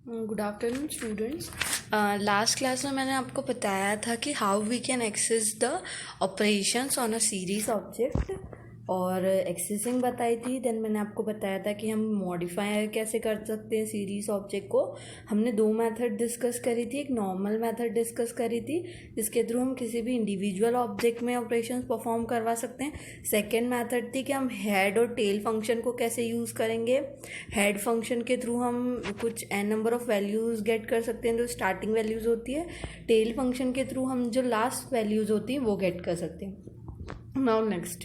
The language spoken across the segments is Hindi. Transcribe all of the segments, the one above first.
Good afternoon students. Last class में मैंने आपको बताया था कि how we can access the operations on a series object और एक्सेसिंग बताई थी। देन मैंने आपको बताया था कि हम मॉडिफाई कैसे कर सकते हैं सीरीज ऑब्जेक्ट को। हमने दो मेथड डिस्कस करी थी, एक नॉर्मल मेथड डिस्कस करी थी जिसके थ्रू हम किसी भी इंडिविजुअल ऑब्जेक्ट में ऑपरेशंस परफॉर्म करवा सकते हैं। सेकेंड मेथड थी कि हम हेड और टेल फंक्शन को कैसे यूज़ करेंगे। हेड फंक्शन के थ्रू हम कुछ n number of values get कर सकते हैं जो स्टार्टिंग वैल्यूज़ होती है। टेल फंक्शन के थ्रू हम जो लास्ट वैल्यूज़ होती हैं वो गेट कर सकते हैं। नाउ नेक्स्ट,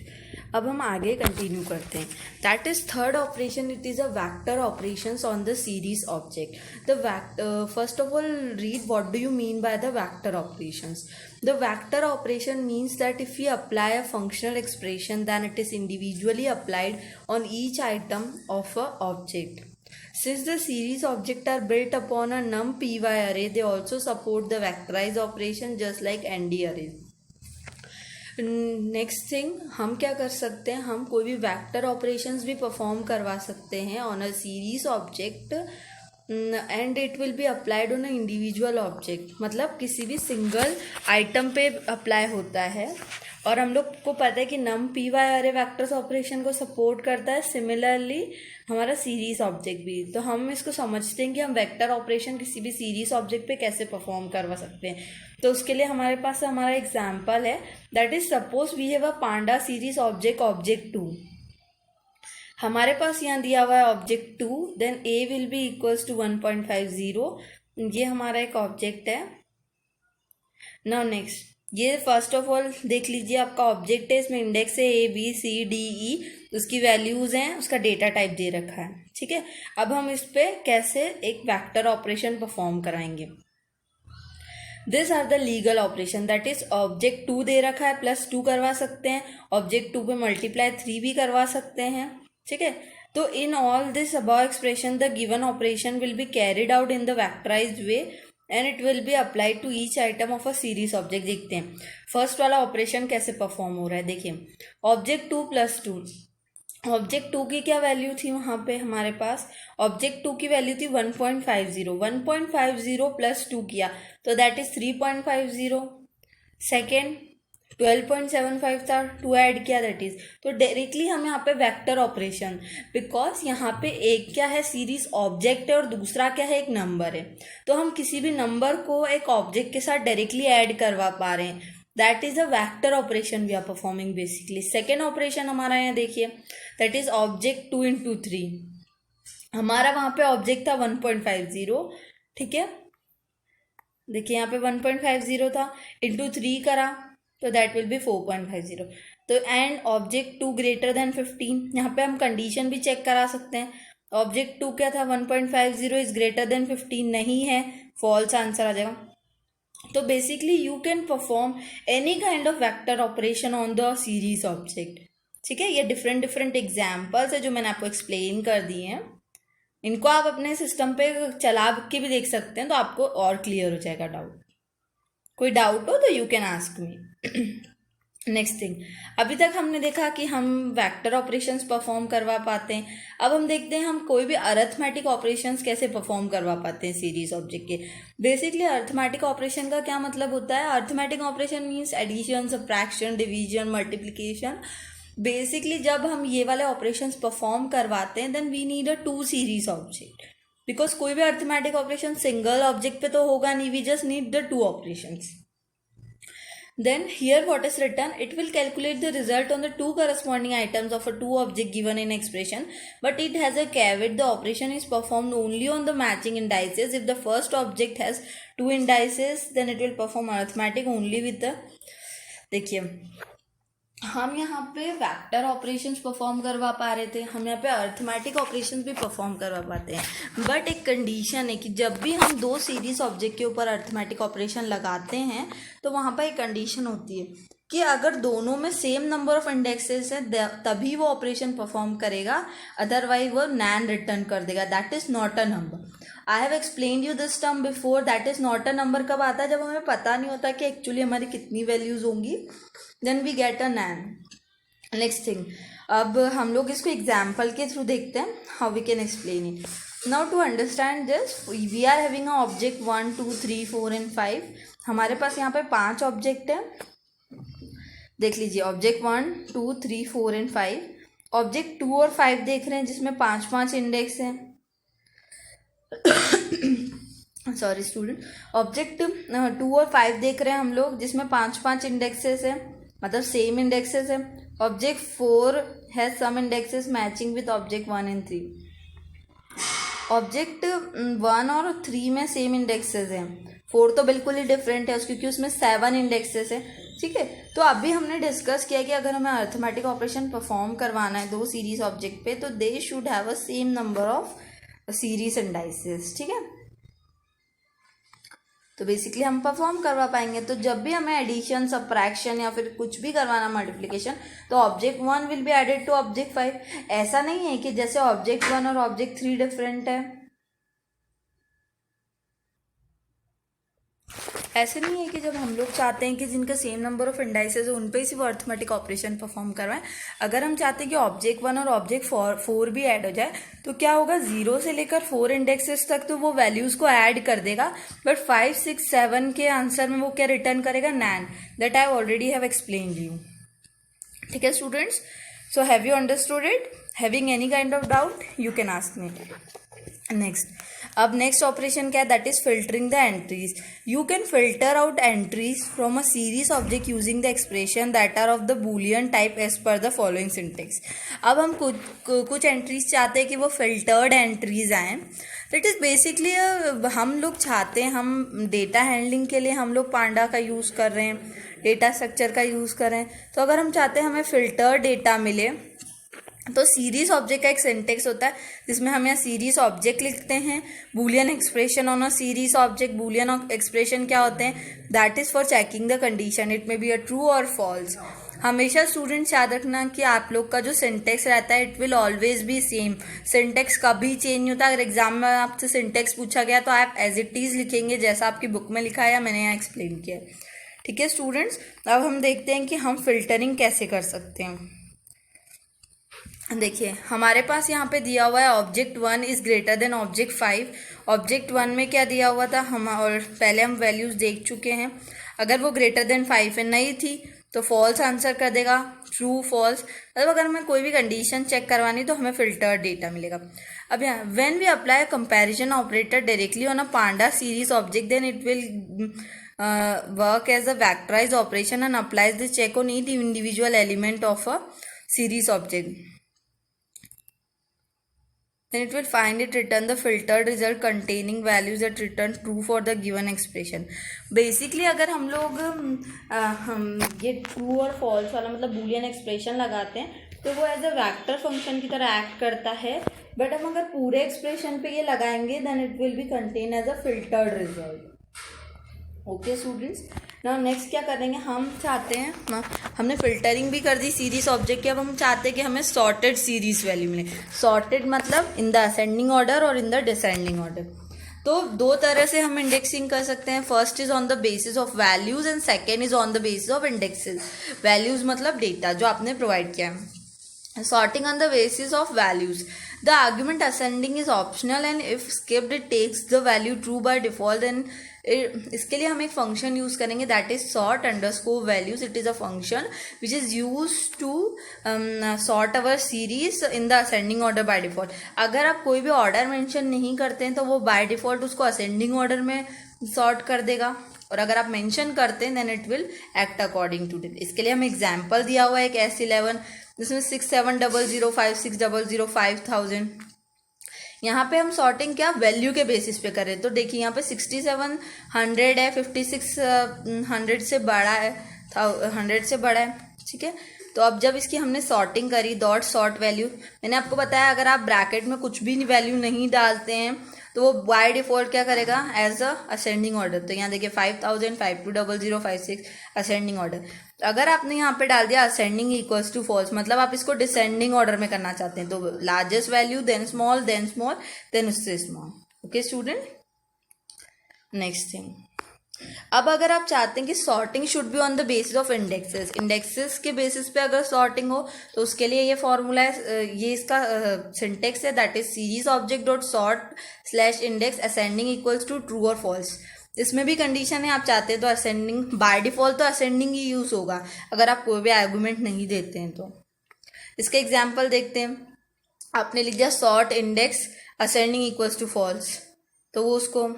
अब हम आगे कंटिन्यू करते हैं। That is third operation, it is a vector operations on the series object. The first of all read what do you mean by the vector operations. The vector operation means that if we apply a functional expression, then it is individually applied on each item of a object. Since the series objects are built upon a num_py array, they also support the vectorized operation just like ND array. Next thing, हम क्या कर सकते हैं, हम कोई भी वैक्टर ऑपरेशंस भी परफॉर्म करवा सकते हैं on a series object and it will be applied on a individual object. मतलब किसी भी सिंगल आइटम पे अप्लाई होता है. और हम लोग को पता है कि नम पी वाई अरे वैक्टर्स ऑपरेशन को सपोर्ट करता है, सिमिलरली हमारा सीरीज ऑब्जेक्ट भी. तो हम इसको समझते हैं कि हम वेक्टर ऑपरेशन किसी भी सीरीज ऑब्जेक्ट पे कैसे परफॉर्म करवा सकते हैं. तो उसके लिए हमारे पास हमारा एग्जाम्पल है, that is suppose we have a panda series object 2. हमारे पास यहाँ दिया हुआ है object 2, then a will be equals to 1.50. ये हमारा एक ऑब्जेक्ट है. नाउ नेक्स्ट, ये फर्स्ट ऑफ ऑल देख लीजिए, आपका ऑब्जेक्ट है, इसमें इंडेक्स है ABCDE, उसकी वैल्यूज हैं, उसका डेटा टाइप दे रखा है. ठीक है, अब हम इस पे कैसे एक वेक्टर ऑपरेशन परफॉर्म कराएंगे. This are the legal operation, that is object 2 दे रखा है +2 करवा सकते हैं, ऑब्जेक्ट 2 पे मल्टीप्लाई 3 भी करवा सकते हैं. ठीक है, तो in all this above expression the given operation will be carried out in the vectorised way and it will be applied to each item of a series object. देखते हैं फर्स्ट वाला ऑपरेशन कैसे परफॉर्म हो रहा है. देखिए, ऑब्जेक्ट 2 +2, ऑब्जेक्ट 2 की क्या वैल्यू थी वहाँ पे हमारे पास, ऑब्जेक्ट 2 की वैल्यू थी 1.50. 1.50 +2 किया तो दैट इज 3.50. सेकेंड 12.75 था, 2 ऐड किया दैट इज, तो डायरेक्टली हम यहाँ पे वेक्टर ऑपरेशन, बिकॉज यहाँ पे एक क्या है सीरीज ऑब्जेक्ट है और दूसरा क्या है एक नंबर है, तो हम किसी भी नंबर को एक ऑब्जेक्ट के साथ डायरेक्टली ऐड करवा पा रहे हैं. That is a vector operation we are performing basically. Second operation हमारा यहाँ देखिए, दैट इज ऑब्जेक्ट 2 × 3. हमारा वहाँ पे ऑब्जेक्ट था 1.50. ठीक है, देखिए यहाँ पे 1.50 था, इंटू 3 करा तो दैट विल बी 4.50. तो एंड ऑब्जेक्ट 2 > 15, यहाँ पे हम कंडीशन भी चेक करा सकते हैं. ऑब्जेक्ट 2 क्या था, 1.50 इज > 15 नहीं है, फॉल्स आंसर आ जाएगा. तो basically you can perform any kind of vector operation on the series object. ठीक है, ये डिफरेंट एग्जाम्पल्स है जो मैंने आपको एक्सप्लेन कर दिए हैं. इनको आप अपने सिस्टम पे चला के भी देख सकते हैं तो आपको और क्लियर हो जाएगा डाउट. कोई डाउट हो तो you can ask me. Next thing, अभी तक हमने देखा कि हम वेक्टर ऑपरेशंस परफॉर्म करवा पाते हैं. अब हम देखते हैं हम कोई भी अरिथमेटिक ऑपरेशंस कैसे परफॉर्म करवा पाते हैं सीरीज ऑब्जेक्ट के. बेसिकली अरिथमेटिक ऑपरेशन का क्या मतलब होता है, arithmetic operation means addition, subtraction, division, multiplication. Basically जब हम ये वाले ऑपरेशंस परफॉर्म करवाते हैं then we need a 2 series object, because कोई भी अरिथमेटिक ऑपरेशन सिंगल ऑब्जेक्ट पे तो होगा नहीं, we just need the 2 operations. Then here what is written, it will calculate the result on the 2 corresponding items of a 2 object given in expression, but it has a caveat, the operation is performed only on the matching indices. If the first object has 2 indices then it will perform arithmetic only with the. देखिए, हम यहाँ पे वेक्टर ऑपरेशंस परफॉर्म करवा पा रहे थे, हम यहाँ पे अरिथमेटिक ऑपरेशंस भी परफॉर्म करवा पाते हैं, बट एक कंडीशन है कि जब भी हम 2 सीरीज ऑब्जेक्ट के ऊपर अरिथमेटिक ऑपरेशन लगाते हैं तो वहाँ पर एक कंडीशन होती है कि अगर दोनों में सेम नंबर ऑफ इंडेक्सेस है तभी वो ऑपरेशन परफॉर्म करेगा, अदरवाइज वो नैन रिटर्न कर देगा. That is not a number. I have explain you this term before. That is not a number कब आता है, जब हमें पता नहीं होता कि एक्चुअली हमारी कितनी वैल्यूज होंगी, then we get a NaN. Next thing, अब हम लोग इसको एग्जाम्पल के थ्रू देखते हैं how we can explain it. Now to understand this we are having a object 1 2 3 4 and 5. हमारे पास यहाँ पे 5 ऑब्जेक्ट है. देख लीजिए ऑब्जेक्ट 1 2 3 4 एंड 5. ऑब्जेक्ट 2 और 5 देख रहे हैं जिसमें 5 इंडेक्स हैं. Sorry student. ऑब्जेक्ट 2 और 5 देख रहे हैं हम लोग जिसमें 5 इंडेक्सेस है, मतलब सेम इंडेक्सेस है. Object 4 has some indexes matching with object 1 and 3. Object 1 और 3 में सेम इंडेक्सेस हैं. 4 तो बिल्कुल ही डिफरेंट है क्योंकि उसमें 7 इंडेक्सेस है. ठीक है, तो अभी हमने डिस्कस किया कि अगर हमें अर्थमेटिक ऑपरेशन परफॉर्म करवाना है दो सीरीज ऑब्जेक्ट पे तो they should have a same number of series indices. ठीक है, तो बेसिकली हम परफॉर्म करवा पाएंगे. तो जब भी हमें एडिशन सबट्रैक्शन या फिर कुछ भी करवाना मल्टीप्लिकेशन तो object 1 will be added to object 5. ऐसा नहीं है कि जैसे ऑब्जेक्ट 1 और ऑब्जेक्ट 3 डिफरेंट है, ऐसे नहीं है कि जब हम लोग चाहते हैं कि जिनका सेम नंबर ऑफ इंडाइसेस है उन पे ही सिर्फ अर्थमेटिक ऑपरेशन परफॉर्म करवाएं. अगर हम चाहते हैं कि ऑब्जेक्ट 1 और ऑब्जेक्ट 4 भी ऐड हो जाए तो क्या होगा, 0 से लेकर 4 इंडेक्सेस तक तो वो वैल्यूज को ऐड कर देगा, बट 5 6 7 के आंसर में वो क्या रिटर्न करेगा, NaN. That I already have explained you. ठीक है students, so have you understood it? Having any kind of doubt you can ask me. Next, अब नेक्स्ट ऑपरेशन क्या है, that is filtering the entries. You can filter out entries from a series object using the expression that are of the Boolean type as per the following syntax. अब हम कुछ एंट्रीज चाहते हैं कि वो फिल्टर्ड एंट्रीज आएँ. दैट इज बेसिकली हम लोग चाहते हैं, हम डेटा हैंडलिंग के लिए हम लोग पांडा का यूज़ कर रहे हैं, डेटा स्ट्रक्चर का यूज़ कर रहे हैं. तो अगर हम चाहते हैं हमें फिल्टर डेटा मिले तो सीरीज ऑब्जेक्ट का एक सिंटेक्स होता है जिसमें हम यहाँ सीरीज ऑब्जेक्ट लिखते हैं, Boolean expression on a series object. Boolean expression क्या होते हैं, that is for checking the condition, it may be a true और फॉल्स. हमेशा स्टूडेंट्स याद रखना कि आप लोग का जो सिंटेक्स रहता है it will always be same. Syntax कभी चेंज नहीं होता. अगर एग्जाम में आपसे सिंटेक्स पूछा गया तो आप एज इट इज लिखेंगे जैसा आपकी बुक में लिखा है या मैंने यहाँ एक्सप्लेन किया है. ठीक है स्टूडेंट्स, अब हम देखते हैं कि हम फिल्टरिंग कैसे कर सकते हैं. देखिए हमारे पास यहाँ पे दिया हुआ है object 1 is greater than object 5. Object 1 में क्या दिया हुआ था हम, और पहले हम वैल्यूज देख चुके हैं. अगर वो ग्रेटर देन 5 नहीं थी तो फॉल्स आंसर कर देगा, ट्रू फॉल्स. मतलब अगर हमें कोई भी कंडीशन चेक करवानी तो हमें फिल्टर्ड डेटा मिलेगा. अब यहाँ when we apply comparison operator directly on a panda series object then it will work as a vectorized operation and applies the check on each individual element of a series object. Then it will find it return the filtered result containing values that return true for the given expression. Basically अगर हम लोग हम ये ट्रू और फॉल्स वाला मतलब बूलियन एक्सप्रेशन लगाते हैं तो वो एज अ वेक्टर फंक्शन की तरह एक्ट करता है. बट हम अगर पूरे एक्सप्रेशन पे ये लगाएंगे then it will be contain as a filtered result. Okay students, now next क्या करेंगे, हम चाहते हैं, हमने फिल्टरिंग भी कर दी सीरीज ऑब्जेक्ट की. अब हम चाहते हैं कि हमें सॉर्टेड सीरीज वैल्यू मिले. सॉर्टेड मतलब इन द असेंडिंग ऑर्डर और इन द डिसेंडिंग ऑर्डर. तो दो तरह से हम इंडेक्सिंग कर सकते हैं. First is on the basis of values and second is on the basis of indexes. Values मतलब डेटा जो आपने प्रोवाइड किया है. Sorting on the basis of values. The argument ascending is optional and if skipped it takes the value true by default. Then इसके लिए हम एक फंक्शन यूज करेंगे that is sort underscore values. It is a function which is use to sort our series in the ascending order by default. अगर आप कोई भी ऑर्डर मेंशन नहीं करते हैं तो वो बाय डिफॉल्ट उसको असेंडिंग ऑर्डर में सॉर्ट कर देगा, और अगर आप मेंशन करते हैं then it will act according to that. इसके लिए हम एग्जाम्पल दिया हुआ है एक S11 जिसमें 67005600 5000. यहाँ पे हम सॉर्टिंग क्या वैल्यू के बेसिस पे करें तो देखिए यहाँ पे 6700 है, 5600 से बड़ा है, 100 से बड़ा है. ठीक है, तो अब जब इसकी हमने सॉर्टिंग करी डॉट सॉर्ट वैल्यू, मैंने आपको बताया अगर आप ब्रैकेट में कुछ भी वैल्यू नहीं डालते हैं तो वो बाय डिफॉल्ट क्या करेगा एज अ असेंडिंग ऑर्डर. तो यहाँ देखिए 5000 5200 56 असेंडिंग ऑर्डर. अगर आपने यहाँ पे डाल दिया असेंडिंग इक्वल्स टू फॉल्स मतलब आप इसको डिसेंडिंग ऑर्डर में करना चाहते हैं तो largest value then small then उससे small. Okay student, next thing अब अगर आप चाहते हैं कि sorting should be on the basis of indexes, indexes के बेसिस पे अगर सॉर्टिंग हो तो उसके लिए ये फॉर्मूला है, ये इसका सिंटेक्स है, that is series object dot sort slash index ascending equals to true और फॉल्स। इसमें भी कंडीशन है, आप चाहते हैं तो असेंडिंग, बाय डिफॉल्ट तो असेंडिंग ही यूज होगा अगर आप कोई भी आर्गुमेंट नहीं देते हैं तो। इसके एग्जाम्पल देखते हैं। आपने लिख दिया sort index ascending equals to false, तो वो उसको,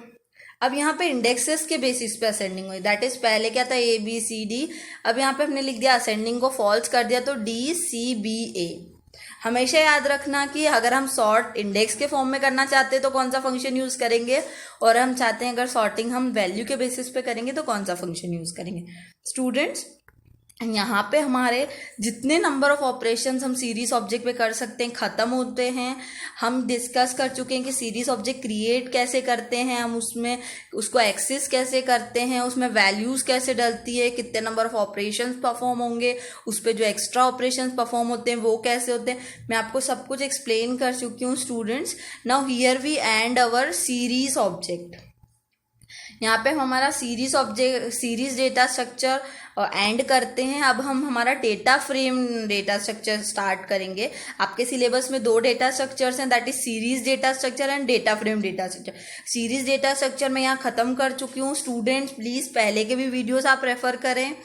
अब यहाँ पे इंडेक्सेस के बेसिस पे असेंडिंग हुई, दैट इज पहले क्या था ए बी सी डी, अब यहाँ पे हमने लिख दिया असेंडिंग को फॉल्स कर दिया तो डी सी बी ए। हमेशा याद रखना कि अगर हम सॉर्ट इंडेक्स के फॉर्म में करना चाहते हैं तो कौन सा फंक्शन यूज करेंगे, और हम चाहते हैं अगर सॉर्टिंग हम वैल्यू के बेसिस पे करेंगे तो कौन सा फंक्शन यूज करेंगे। स्टूडेंट्स, यहाँ पे हमारे जितने नंबर ऑफ ऑपरेशंस हम सीरीज ऑब्जेक्ट पे कर सकते हैं ख़त्म होते हैं। हम डिस्कस कर चुके हैं कि सीरीज ऑब्जेक्ट क्रिएट कैसे करते हैं, हम उसमें उसको एक्सेस कैसे करते हैं, उसमें वैल्यूज़ कैसे डलती है, कितने नंबर ऑफ ऑपरेशंस परफॉर्म होंगे, उस पर जो एक्स्ट्रा ऑपरेशंस परफॉर्म होते हैं वो कैसे होते हैं, मैं आपको सब कुछ एक्सप्लेन कर चुकी हूँ students. Now here we end our series object. यहाँ पे हम हमारा series object, series data structure end करते हैं। अब हम हमारा data frame data structure start करेंगे। आपके सिलेबस में 2 डेटा स्ट्रक्चर्स हैं, that is series data structure and data frame data structure. Series data structure मैं यहाँ खत्म कर चुकी हूँ। स्टूडेंट्स प्लीज पहले के भी वीडियोस आप रेफर करें,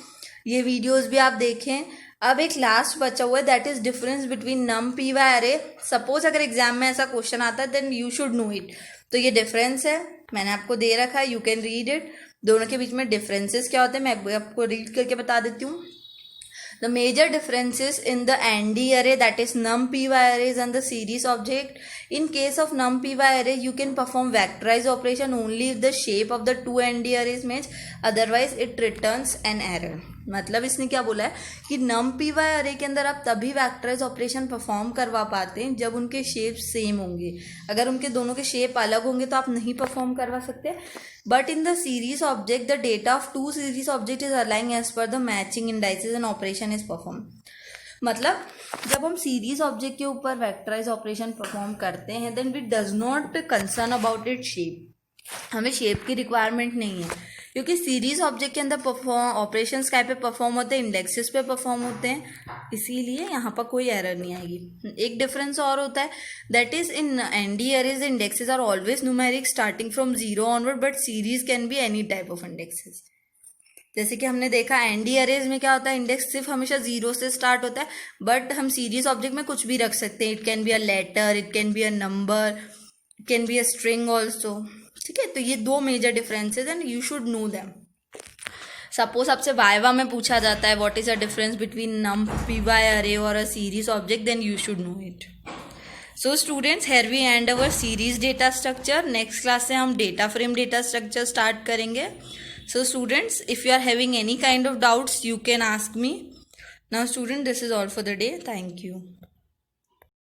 ये वीडियोस भी आप देखें। अब एक लास्ट बचा हुआ है, that is difference between NumPy array. Suppose अगर एग्जाम में ऐसा क्वेश्चन आता है then you should know it. तो ये डिफरेंस है, मैंने आपको दे रखा है, यू कैन रीड इट। दोनों के बीच में डिफरेंसेस क्या होते हैं मैं आपको रीड करके बता देती हूँ। The major differences in the ND array, that is numpy arrays, and the series object. In case of numpy array, you can perform vectorize operation only if the shape of the 2 ND arrays match. Otherwise, it returns an error. मतलब इसने क्या बोला है कि numpy array के अंदर आप तभी vectorize ऑपरेशन परफॉर्म करवा पाते हैं जब उनके शेप सेम होंगे। अगर उनके दोनों के शेप अलग होंगे तो आप नहीं परफॉर्म करवा सकते। But in the series object, the data of 2 series object is aligning as per the matching indices and operation is performed. मतलब जब हम सीरीज ऑब्जेक्ट के ऊपर वेक्टराइज ऑपरेशन परफॉर्म करते हैं then we does not concern about it shape. हमें शेप की रिक्वायरमेंट नहीं है, क्योंकि सीरीज ऑब्जेक्ट के अंदर ऑपरेशंस क्या पे परफॉर्म होते हैं, इंडेक्सेस पे परफॉर्म होते हैं, इसीलिए यहाँ पर कोई एरर नहीं आएगी। एक डिफरेंस और होता है, that is in ND arrays indexes are always numeric starting from 0 onward, but series can be any type of indexes. जैसे कि हमने देखा एनडी अरेज में क्या होता है, इंडेक्स सिर्फ हमेशा 0 से स्टार्ट होता है, बट हम सीरीज ऑब्जेक्ट में कुछ भी रख सकते हैं। It can be a letter, it can be a number, it can be a string also. ठीक है, तो ये 2 major differences and you should know them. Suppose आपसे वाइवा में पूछा जाता है what is a difference between NumPy array और a series object, then you should know it. So students, here we end our series data structure. Next class से हम data frame data structure start करेंगे। So students, if you are having any kind of doubts, you can ask me. Now student, this is all for the day. Thank you.